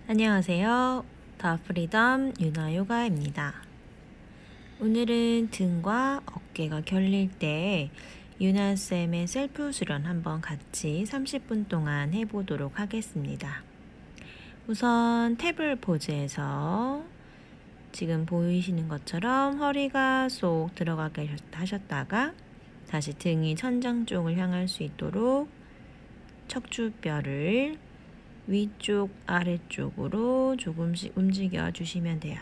안녕하세요. 더 프리덤 유나 요가입니다. 오늘은 등과 어깨가 결릴 때 유나쌤의 셀프 수련 한번 같이 30분 동안 해보도록 하겠습니다. 우선 태블 포즈에서 지금 보이시는 것처럼 허리가 쏙 들어가게 하셨다가 다시 등이 천장 쪽을 향할 수 있도록 척추뼈를 위쪽 아래쪽으로 조금씩 움직여 주시면 돼요.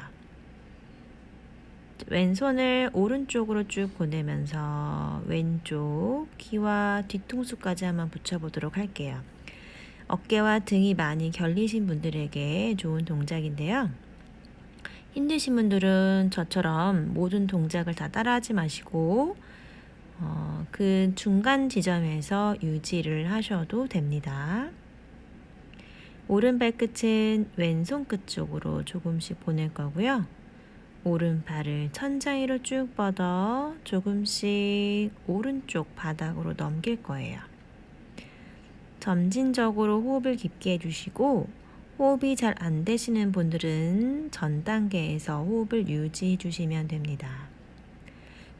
왼손을 오른쪽으로 쭉 보내면서 왼쪽 귀와 뒤통수까지 한번 붙여보도록 할게요. 어깨와 등이 많이 결리신 분들에게 좋은 동작인데요. 힘드신 분들은 저처럼 모든 동작을 다 따라하지 마시고 그 중간 지점에서 유지를 하셔도 됩니다. 오른발 끝은 왼손 끝 쪽으로 조금씩 보낼 거고요. 오른발을 천장 위로 쭉 뻗어 조금씩 오른쪽 바닥으로 넘길 거예요. 점진적으로 호흡을 깊게 해주시고 호흡이 잘 안 되시는 분들은 전 단계에서 호흡을 유지해 주시면 됩니다.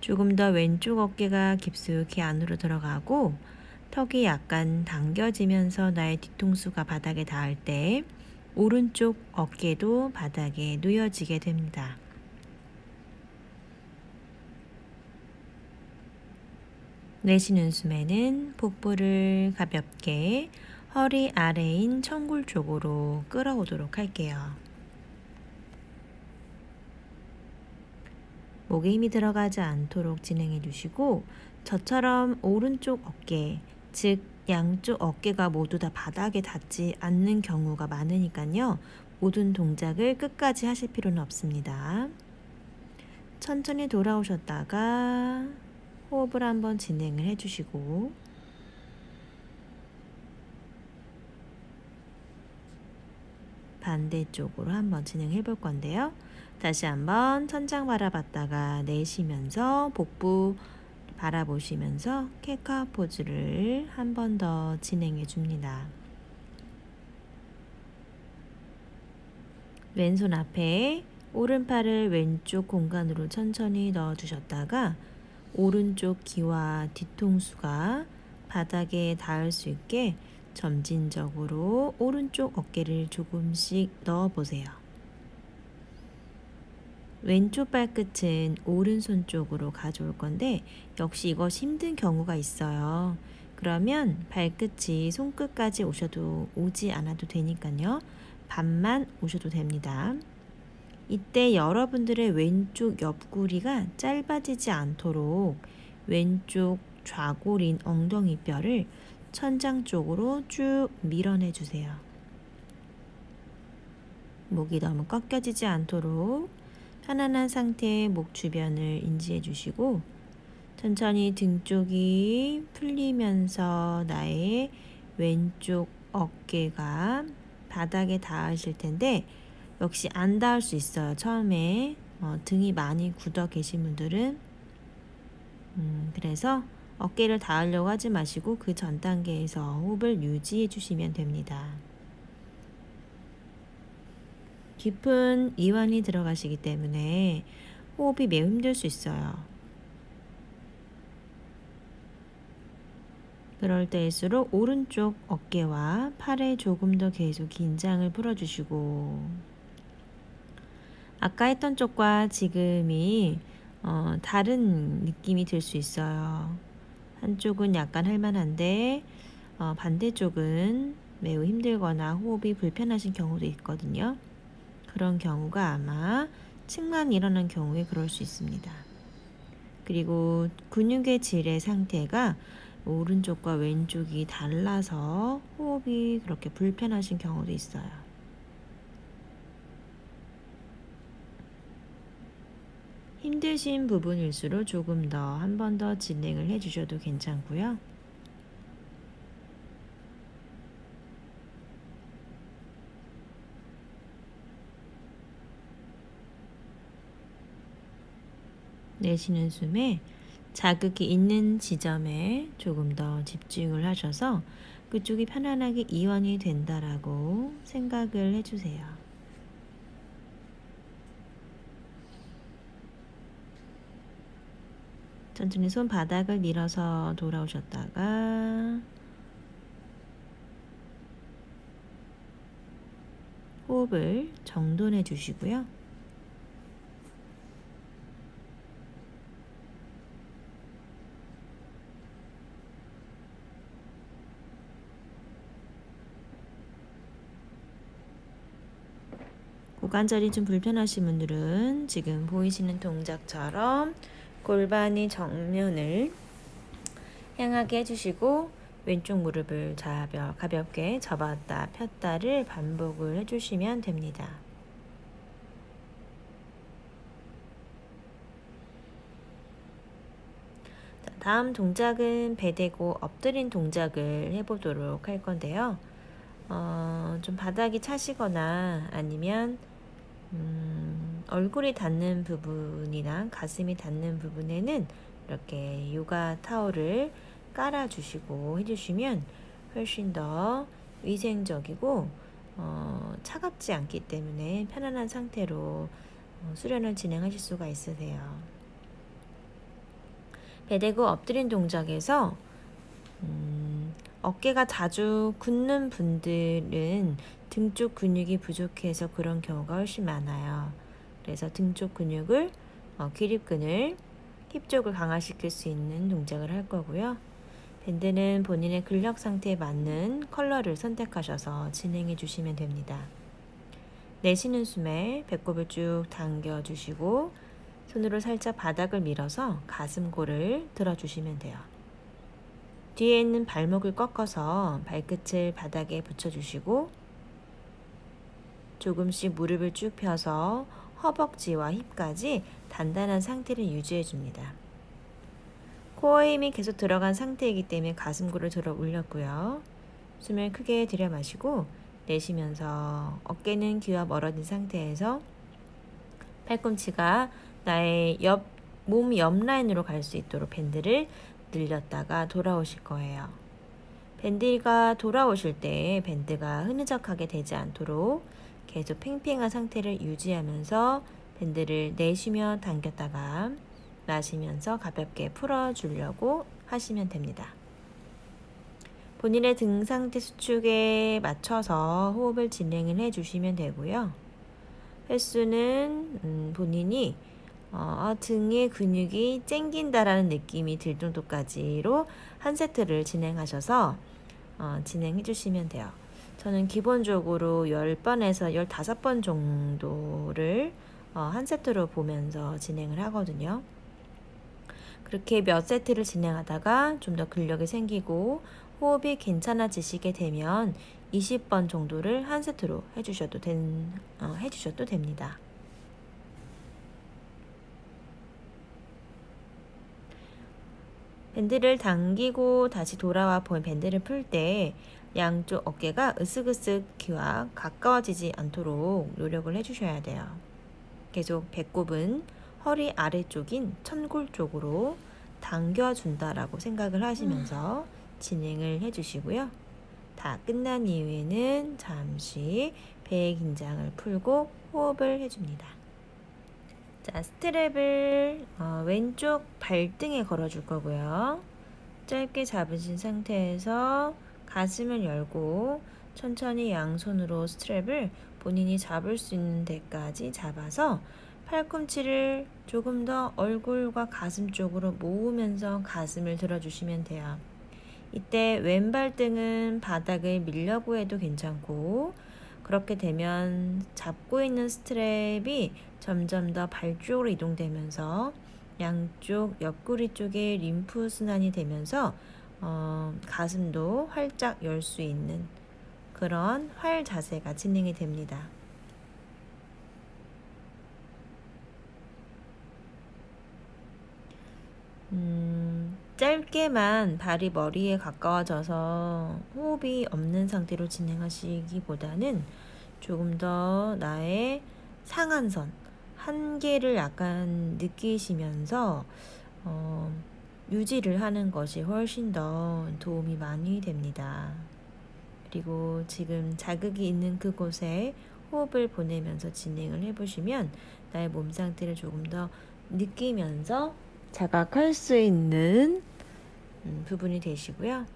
조금 더 왼쪽 어깨가 깊숙이 안으로 들어가고 턱이 약간 당겨지면서 나의 뒤통수가 바닥에 닿을 때 오른쪽 어깨도 바닥에 놓여지게 됩니다. 내쉬는 숨에는 복부를 가볍게 허리 아래인 청골 쪽으로 끌어오도록 할게요. 목에 힘이 들어가지 않도록 진행해 주시고 저처럼 오른쪽 어깨, 즉 양쪽 어깨가 모두 다 바닥에 닿지 않는 경우가 많으니까요. 모든 동작을 끝까지 하실 필요는 없습니다. 천천히 돌아오셨다가 호흡을 한번 진행을 해주시고 반대쪽으로 한번 진행해 볼 건데요. 다시 한번 천장 바라봤다가 내쉬면서 복부 바라보시면서 캣카우 포즈를 한 번 더 진행해 줍니다. 왼손 앞에 오른팔을 왼쪽 공간으로 천천히 넣어 주셨다가 오른쪽 귀와 뒤통수가 바닥에 닿을 수 있게 점진적으로 오른쪽 어깨를 조금씩 넣어 보세요. 왼쪽 발끝은 오른손 쪽으로 가져올 건데 역시 이것이 힘든 경우가 있어요. 그러면 발끝이 손끝까지 오지 않아도 되니까요. 반만 오셔도 됩니다. 이때 여러분들의 왼쪽 옆구리가 짧아지지 않도록 왼쪽 좌골인 엉덩이 뼈를 천장 쪽으로 쭉 밀어내 주세요. 목이 너무 꺾여지지 않도록 편안한 상태의 목 주변을 인지해 주시고 천천히 등 쪽이 풀리면서 나의 왼쪽 어깨가 바닥에 닿으실 텐데 역시 안 닿을 수 있어요. 처음에 등이 많이 굳어 계신 분들은 그래서 어깨를 닿으려고 하지 마시고 그 전 단계에서 호흡을 유지해 주시면 됩니다. 깊은 이완이 들어가시기 때문에 호흡이 매우 힘들 수 있어요. 그럴 때일수록 오른쪽 어깨와 팔에 조금 더 계속 긴장을 풀어주시고 아까 했던 쪽과 지금이 다른 느낌이 들 수 있어요. 한쪽은 약간 할만한데 반대쪽은 매우 힘들거나 호흡이 불편하신 경우도 있거든요. 그런 경우가 아마 측만 일어난 경우에 그럴 수 있습니다. 그리고 근육의 질의 상태가 오른쪽과 왼쪽이 달라서 호흡이 그렇게 불편하신 경우도 있어요. 힘드신 부분일수록 조금 더 한 번 더 진행을 해주셔도 괜찮고요. 내쉬는 숨에 자극이 있는 지점에 조금 더 집중을 하셔서 그쪽이 편안하게 이완이 된다라고 생각을 해주세요. 천천히 손바닥을 밀어서 돌아오셨다가 호흡을 정돈해 주시고요. 고관절이 좀 불편하신 분들은 지금 보이시는 동작처럼 골반이 정면을 향하게 해주시고 왼쪽 무릎을 가볍게 접었다 폈다를 반복을 해주시면 됩니다. 자, 다음 동작은 배 대고 엎드린 동작을 해보도록 할 건데요. 좀 바닥이 차시거나 아니면 얼굴이 닿는 부분이나 가슴이 닿는 부분에는 이렇게 요가 타올을 깔아주시고 해주시면 훨씬 더 위생적이고 차갑지 않기 때문에 편안한 상태로 수련을 진행하실 수가 있으세요. 배 대고 엎드린 동작에서 어깨가 자주 굳는 분들은 등 쪽 근육이 부족해서 그런 경우가 훨씬 많아요. 그래서 등 쪽 근육을 기립근을 힙 쪽을 강화시킬 수 있는 동작을 할 거고요. 밴드는 본인의 근력 상태에 맞는 컬러를 선택하셔서 진행해 주시면 됩니다. 내쉬는 숨에 배꼽을 쭉 당겨 주시고 손으로 살짝 바닥을 밀어서 가슴골을 들어주시면 돼요. 뒤에 있는 발목을 꺾어서 발끝을 바닥에 붙여주시고 조금씩 무릎을 쭉 펴서 허벅지와 힙까지 단단한 상태를 유지해 줍니다. 코어에 힘이 계속 들어간 상태이기 때문에 가슴골을 들어 올렸고요. 숨을 크게 들여 마시고 내쉬면서 어깨는 귀와 멀어진 상태에서 팔꿈치가 나의 몸 옆 라인으로 갈 수 있도록 밴드를 늘렸다가 돌아오실 거예요. 밴드가 돌아오실 때 밴드가 흐느적하게 되지 않도록 계속 팽팽한 상태를 유지하면서 밴드를 내쉬며 당겼다가 마시면서 가볍게 풀어주려고 하시면 됩니다. 본인의 등 상태 수축에 맞춰서 호흡을 진행을 해주시면 되고요. 횟수는 본인이 등의 근육이 쨍긴다라는 느낌이 들 정도까지로 한 세트를 진행하셔서 진행해 주시면 돼요. 저는 기본적으로 10번에서 15번 정도를 한 세트로 보면서 진행을 하거든요. 그렇게 몇 세트를 진행하다가 좀 더 근력이 생기고 호흡이 괜찮아지시게 되면 20번 정도를 한 세트로 해주셔도 됩니다. 밴드를 당기고 다시 돌아와 밴드를 풀 때 양쪽 어깨가 으쓱으쓱 귀와 가까워지지 않도록 노력을 해주셔야 돼요. 계속 배꼽은 허리 아래쪽인 천골 쪽으로 당겨준다라고 생각을 하시면서 진행을 해주시고요. 다 끝난 이후에는 잠시 배의 긴장을 풀고 호흡을 해줍니다. 자, 스트랩을 왼쪽 발등에 걸어줄 거고요. 짧게 잡으신 상태에서 가슴을 열고 천천히 양손으로 스트랩을 본인이 잡을 수 있는 데까지 잡아서 팔꿈치를 조금 더 얼굴과 가슴 쪽으로 모으면서 가슴을 들어주시면 돼요. 이때 왼발등은 바닥을 밀려고 해도 괜찮고 그렇게 되면 잡고 있는 스트랩이 점점 더 발 쪽으로 이동되면서 양쪽 옆구리 쪽에 림프 순환이 되면서 가슴도 활짝 열 수 있는 그런 활 자세가 진행이 됩니다. 짧게만 발이 머리에 가까워져서 호흡이 없는 상태로 진행하시기보다는 조금 더 나의 상한선, 한계를 약간 느끼시면서 유지를 하는 것이 훨씬 더 도움이 많이 됩니다. 그리고 지금 자극이 있는 그곳에 호흡을 보내면서 진행을 해보시면 나의 몸 상태를 조금 더 느끼면서 자각할 수 있는 부분이 되시고요.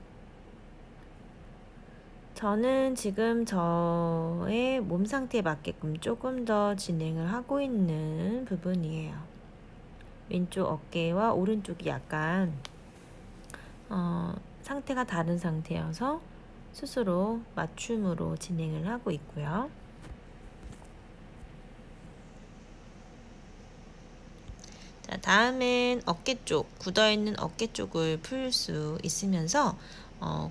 저는 지금 저의 몸 상태에 맞게끔 조금 더 진행을 하고 있는 부분이에요. 왼쪽 어깨와 오른쪽이 약간 상태가 다른 상태여서 스스로 맞춤으로 진행을 하고 있고요. 자, 다음은 어깨 쪽, 굳어있는 어깨 쪽을 풀 수 있으면서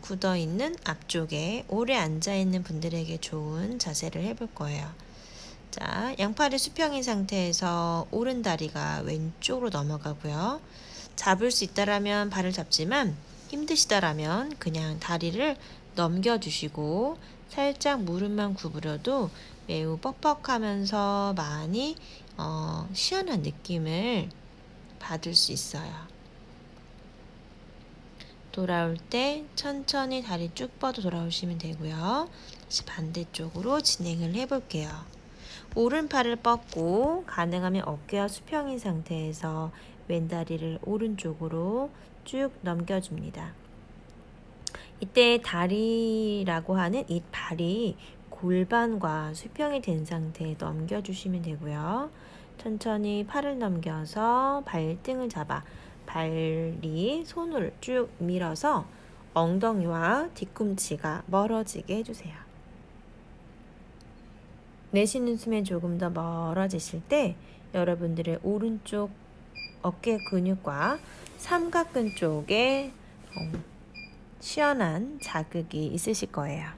굳어있는 앞쪽에 오래 앉아있는 분들에게 좋은 자세를 해볼 거예요. 자, 양팔이 수평인 상태에서 오른 다리가 왼쪽으로 넘어가고요. 잡을 수 있다라면 발을 잡지만 힘드시다라면 그냥 다리를 넘겨주시고 살짝 무릎만 구부려도 매우 뻑뻑하면서 많이 시원한 느낌을 받을 수 있어요. 돌아올 때 천천히 다리 쭉 뻗어 돌아오시면 되고요. 다시 반대쪽으로 진행을 해볼게요. 오른팔을 뻗고 가능하면 어깨와 수평인 상태에서 왼다리를 오른쪽으로 쭉 넘겨줍니다. 이때 다리라고 하는 이 발이 골반과 수평이 된 상태에 넘겨주시면 되고요. 천천히 팔을 넘겨서 발등을 잡아 발이 손을 쭉 밀어서 엉덩이와 뒤꿈치가 멀어지게 해주세요. 내쉬는 숨에 조금 더 멀어지실 때 여러분들의 오른쪽 어깨 근육과 삼각근 쪽에 시원한 자극이 있으실 거예요.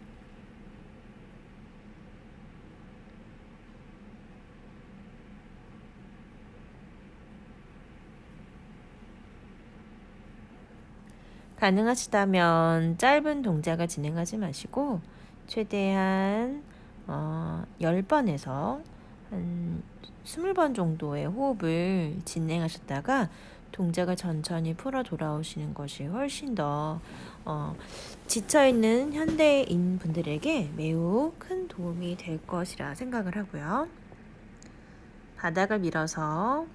가능하시다면 짧은 동작을 진행하지 마시고 최대한 10번에서 한 20번 정도의 호흡을 진행하셨다가 동작을 천천히 풀어 돌아오시는 것이 훨씬 더 지쳐있는 현대인 분들에게 매우 큰 도움이 될 것이라 생각을 하고요. 바닥을 밀어서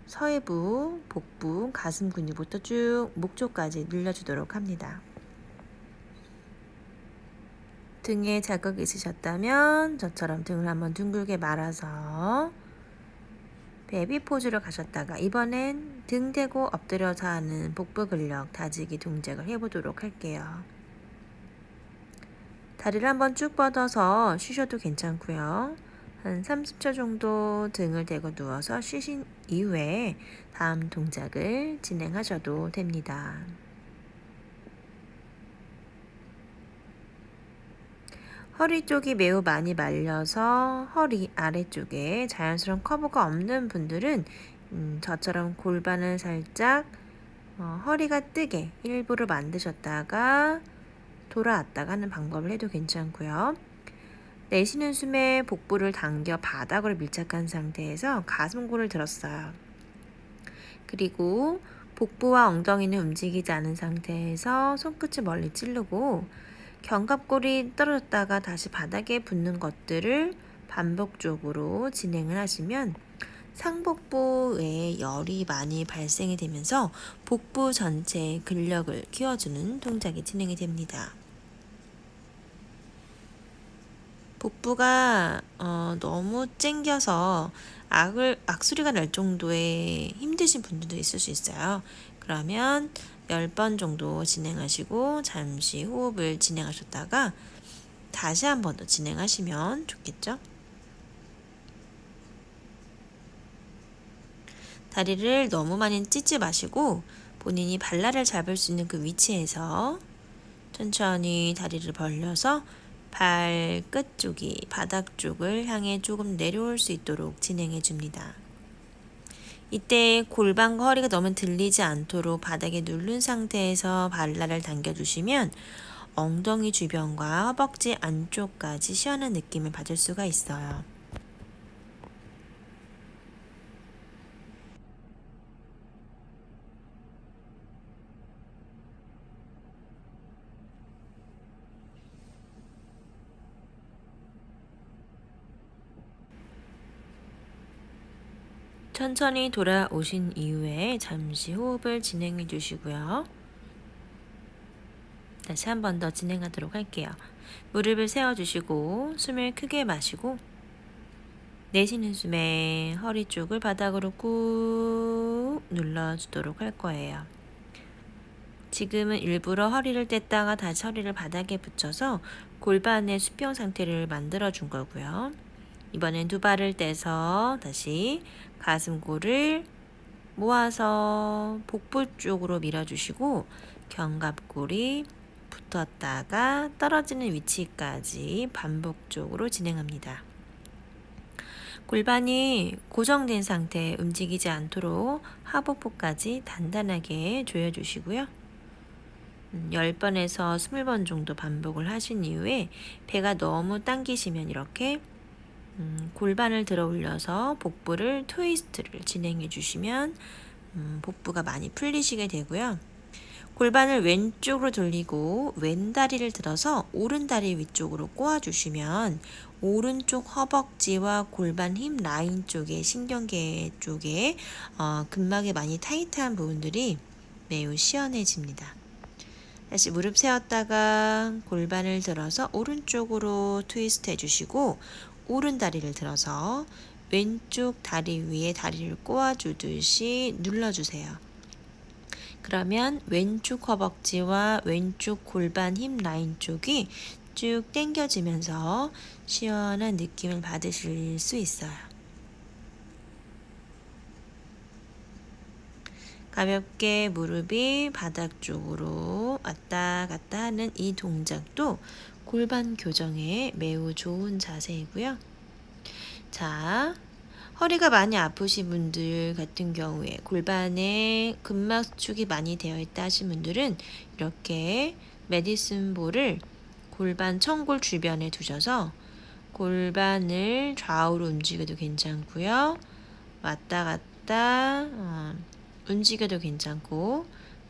서해부, 복부, 가슴 근육부터 쭉 목쪽까지 늘려주도록 합니다. 등에 자극이 있으셨다면 저처럼 등을 한번 둥글게 말아서 베이비 포즈로 가셨다가 이번엔 등 대고 엎드려서 하는 복부 근력 다지기 동작을 해보도록 할게요. 다리를 한번 쭉 뻗어서 쉬셔도 괜찮고요. 한 30초 정도 등을 대고 누워서 쉬신 이후에 다음 동작을 진행하셔도 됩니다. 허리 쪽이 매우 많이 말려서 허리 아래쪽에 자연스러운 커브가 없는 분들은 저처럼 골반을 살짝 허리가 뜨게 일부러 만드셨다가 돌아왔다가 하는 방법을 해도 괜찮고요. 내쉬는 숨에 복부를 당겨 바닥으로 밀착한 상태에서 가슴골을 들었어요. 그리고 복부와 엉덩이는 움직이지 않은 상태에서 손끝을 멀리 찌르고 견갑골이 떨어졌다가 다시 바닥에 붙는 것들을 반복적으로 진행을 하시면 상복부에 열이 많이 발생이 되면서 복부 전체의 근력을 키워주는 동작이 진행이 됩니다. 복부가 너무 찡겨서 악소리가 날 정도의 힘드신 분들도 있을 수 있어요. 그러면 10번 정도 진행하시고 잠시 호흡을 진행하셨다가 다시 한 번 더 진행하시면 좋겠죠? 다리를 너무 많이 찢지 마시고 본인이 발날을 잡을 수 있는 그 위치에서 천천히 다리를 벌려서 발끝 쪽이 바닥 쪽을 향해 조금 내려올 수 있도록 진행해 줍니다. 이때 골반과 허리가 너무 들리지 않도록 바닥에 누른 상태에서 발날을 당겨주시면 엉덩이 주변과 허벅지 안쪽까지 시원한 느낌을 받을 수가 있어요. 천천히 돌아오신 이후에 잠시 호흡을 진행해 주시고요. 다시 한 번 더 진행하도록 할게요. 무릎을 세워주시고 숨을 크게 마시고 내쉬는 숨에 허리 쪽을 바닥으로 꾹 눌러주도록 할 거예요. 지금은 일부러 허리를 뗐다가 다시 허리를 바닥에 붙여서 골반의 수평 상태를 만들어 준 거고요. 이번엔 두 발을 떼서 다시 가슴골을 모아서 복부 쪽으로 밀어주시고 견갑골이 붙었다가 떨어지는 위치까지 반복적으로 진행합니다. 골반이 고정된 상태 움직이지 않도록 하복부까지 단단하게 조여주시고요. 10번에서 20번 정도 반복을 하신 이후에 배가 너무 당기시면 이렇게 골반을 들어 올려서 복부를 트위스트를 진행해 주시면 복부가 많이 풀리시게 되고요. 골반을 왼쪽으로 돌리고 왼다리를 들어서 오른다리 위쪽으로 꼬아주시면 오른쪽 허벅지와 골반 힙 라인 쪽에 신경계 쪽에 근막이 많이 타이트한 부분들이 매우 시원해집니다. 다시 무릎 세웠다가 골반을 들어서 오른쪽으로 트위스트 해주시고 오른다리를 들어서 왼쪽 다리 위에 다리를 꼬아주듯이 눌러주세요. 그러면 왼쪽 허벅지와 왼쪽 골반 힙 라인 쪽이 쭉 당겨지면서 시원한 느낌을 받으실 수 있어요. 가볍게 무릎이 바닥 쪽으로 왔다 갔다 하는 이 동작도 골반 교정에 매우 좋은 자세이고요. 자, 허리가 많이 아프신 분들 같은 경우에 골반에 근막수축이 많이 되어 있다 하신 분들은 이렇게 메디슨 볼을 골반 청골 주변에 두셔서 골반을 좌우로 움직여도 괜찮고요. 왔다 갔다 움직여도 괜찮고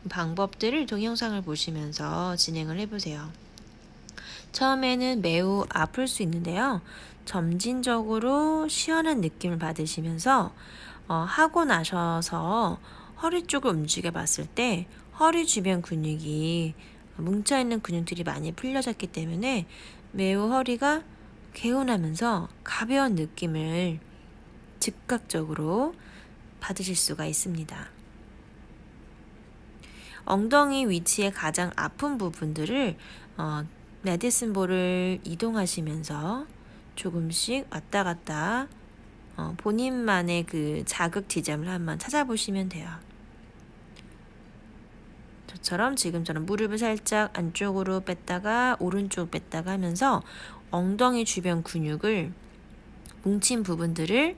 방법들을 동영상을 보시면서 진행을 해보세요. 처음에는 매우 아플 수 있는데요. 점진적으로 시원한 느낌을 받으시면서 하고 나셔서 허리 쪽을 움직여 봤을 때 허리 주변 근육이 뭉쳐있는 근육들이 많이 풀려졌기 때문에 매우 허리가 개운하면서 가벼운 느낌을 즉각적으로 받으실 수가 있습니다. 엉덩이 위치에 가장 아픈 부분들을 메디슨 볼을 이동하시면서 조금씩 왔다 갔다 본인만의 그 자극 지점을 한번 찾아보시면 돼요. 저처럼 지금처럼 무릎을 살짝 안쪽으로 뺐다가 오른쪽 뺐다가 하면서 엉덩이 주변 근육을 뭉친 부분들을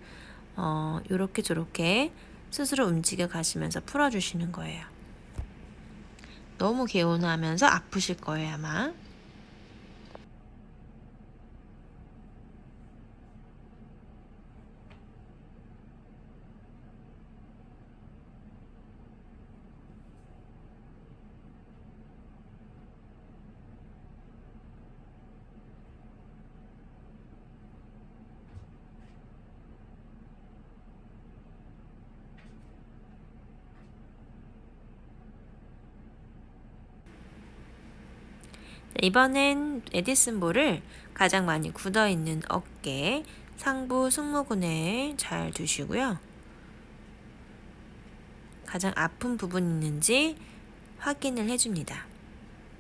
요렇게 저렇게 스스로 움직여 가시면서 풀어주시는 거예요. 너무 개운하면서 아프실 거예요, 아마. 이번엔 에디슨 볼을 가장 많이 굳어있는 어깨, 상부 승모근에 잘 두시고요. 가장 아픈 부분이 있는지 확인을 해줍니다.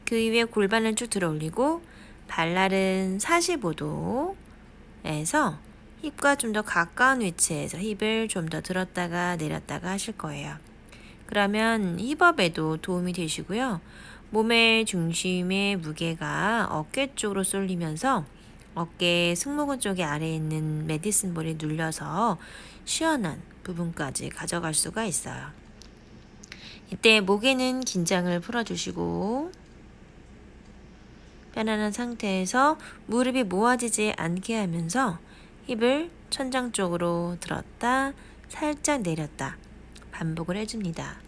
그 이후에 골반을 쭉 들어 올리고 발날은 45도에서 힙과 좀 더 가까운 위치에서 힙을 좀 더 들었다가 내렸다가 하실 거예요. 그러면 힙업에도 도움이 되시고요. 몸의 중심의 무게가 어깨 쪽으로 쏠리면서 어깨 승모근 쪽에 아래에 있는 메디슨 볼이 눌려서 시원한 부분까지 가져갈 수가 있어요. 이때 목에는 긴장을 풀어주시고 편안한 상태에서 무릎이 모아지지 않게 하면서 힙을 천장 쪽으로 들었다 살짝 내렸다 반복을 해줍니다.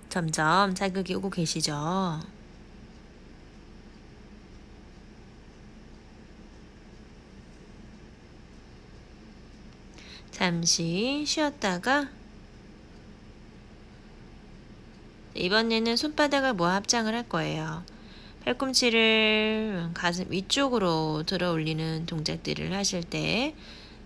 점점 자극이 오고 계시죠? 잠시 쉬었다가 이번에는 손바닥을 모아 합장을 할 거예요. 팔꿈치를 가슴 위쪽으로 들어 올리는 동작들을 하실 때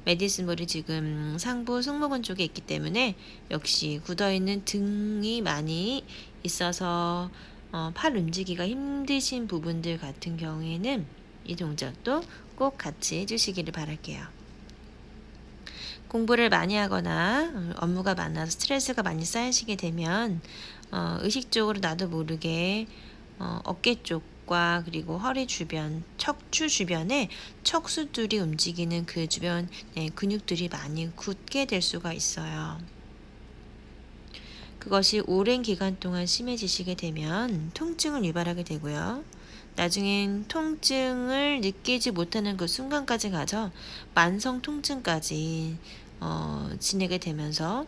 메디슨 볼이 지금 상부 승모근 쪽에 있기 때문에 역시 굳어있는 등이 많이 있어서 팔 움직이기가 힘드신 부분들 같은 경우에는 이 동작도 꼭 같이 해주시기를 바랄게요. 공부를 많이 하거나 업무가 많아서 스트레스가 많이 쌓이시게 되면 의식적으로 나도 모르게 어깨 쪽과 그리고 허리 주변, 척추 주변에 척수들이 움직이는 그 주변 근육들이 많이 굳게 될 수가 있어요. 그것이 오랜 기간 동안 심해지시게 되면 통증을 유발하게 되고요. 나중엔 통증을 느끼지 못하는 그 순간까지 가서 만성 통증까지 지내게 되면서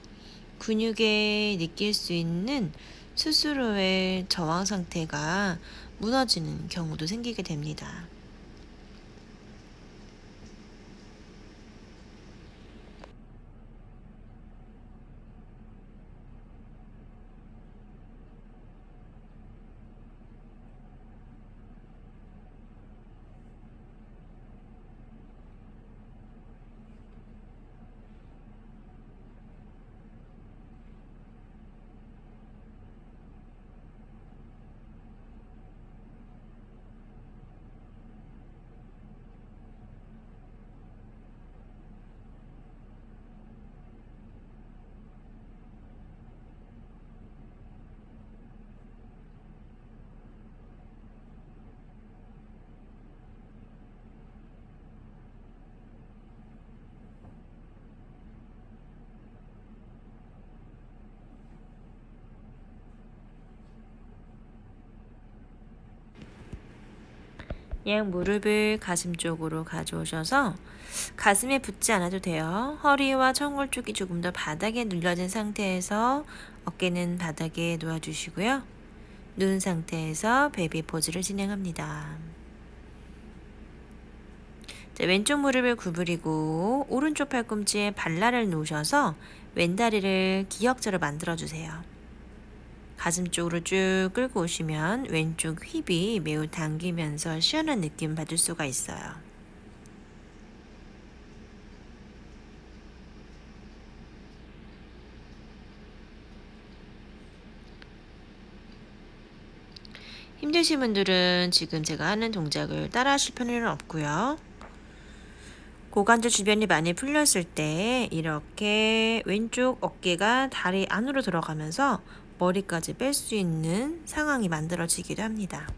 근육에 느낄 수 있는 스스로의 저항 상태가 무너지는 경우도 생기게 됩니다. 양 무릎을 가슴 쪽으로 가져오셔서 가슴에 붙지 않아도 돼요. 허리와 청골 쪽이 조금 더 바닥에 눌러진 상태에서 어깨는 바닥에 놓아주시고요. 누운 상태에서 베이비 포즈를 진행합니다. 자, 왼쪽 무릎을 구부리고 오른쪽 팔꿈치에 발라를 놓으셔서 왼다리를 기역자로 만들어주세요. 가슴 쪽으로 쭉 끌고 오시면 왼쪽 힙이 매우 당기면서 시원한 느낌 받을 수가 있어요. 힘드신 분들은 지금 제가 하는 동작을 따라 하실 필요는 없고요. 고관절 주변이 많이 풀렸을 때 이렇게 왼쪽 어깨가 다리 안으로 들어가면서 머리까지 뺄 수 있는 상황이 만들어지기도 합니다.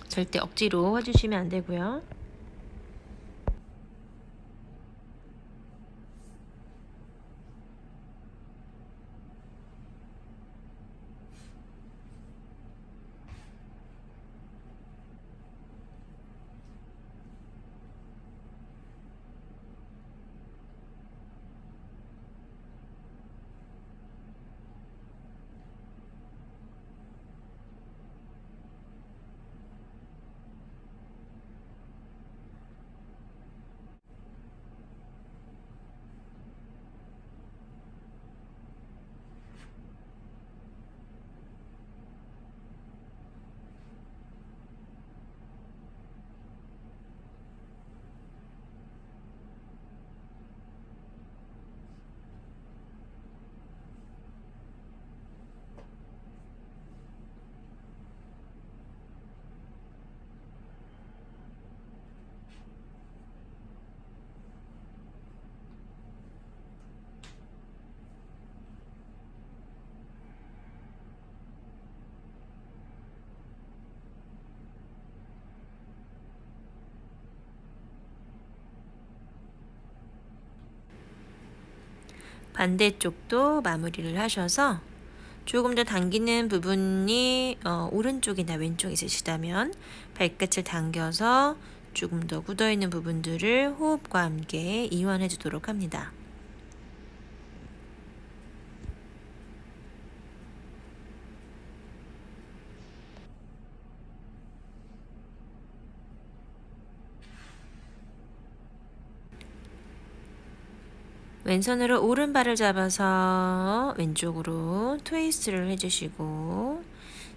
절대 억지로 해주시면 안 되고요. 반대쪽도 마무리를 하셔서 조금 더 당기는 부분이 오른쪽이나 왼쪽에 있으시다면 발끝을 당겨서 조금 더 굳어있는 부분들을 호흡과 함께 이완해 주도록 합니다. 왼손으로 오른발을 잡아서 왼쪽으로 트위스트를 해주시고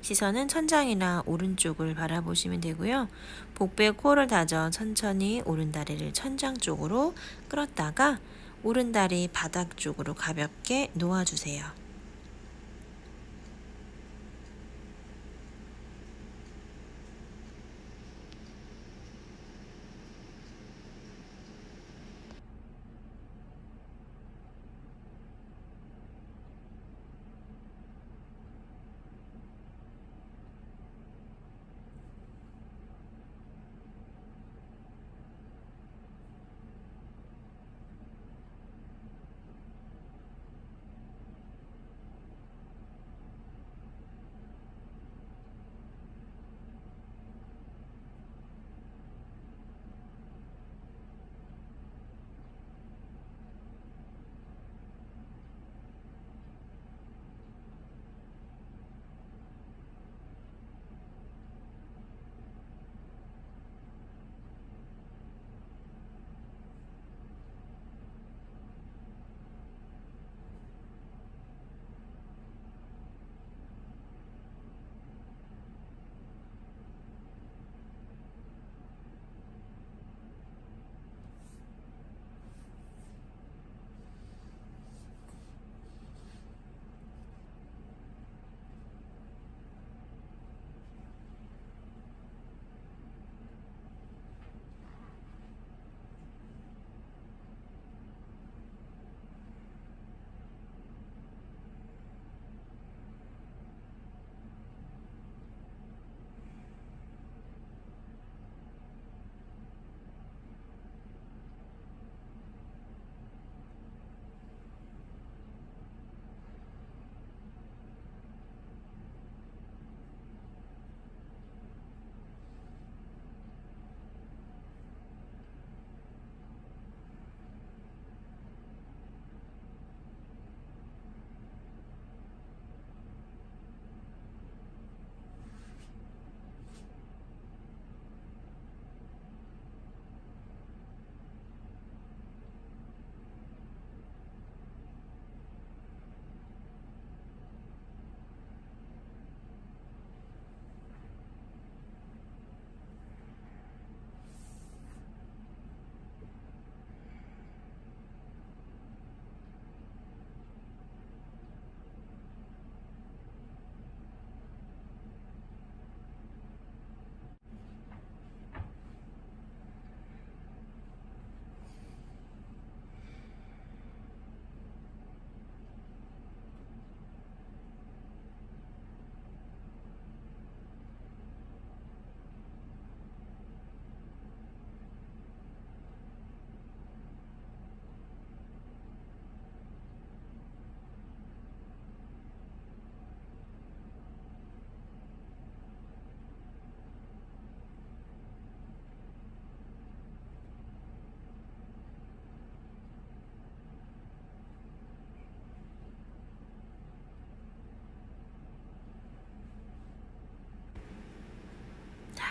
시선은 천장이나 오른쪽을 바라보시면 되고요. 복부에 코를 다져 천천히 오른다리를 천장 쪽으로 끌었다가 오른다리 바닥 쪽으로 가볍게 놓아주세요.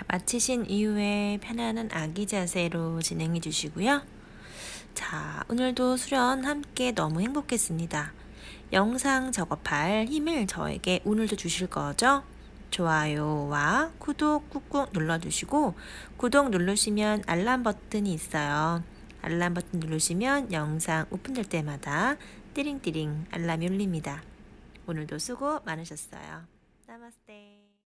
마치신 이후에 편안한 아기 자세로 진행해 주시고요. 자, 오늘도 수련 함께 너무 행복했습니다. 영상 작업할 힘을 저에게 오늘도 주실 거죠? 좋아요와 구독 꾹꾹 눌러주시고 구독 누르시면 알람 버튼이 있어요. 알람 버튼 누르시면 영상 오픈될 때마다 띠링띠링 알람이 울립니다. 오늘도 수고 많으셨어요. 나마스테.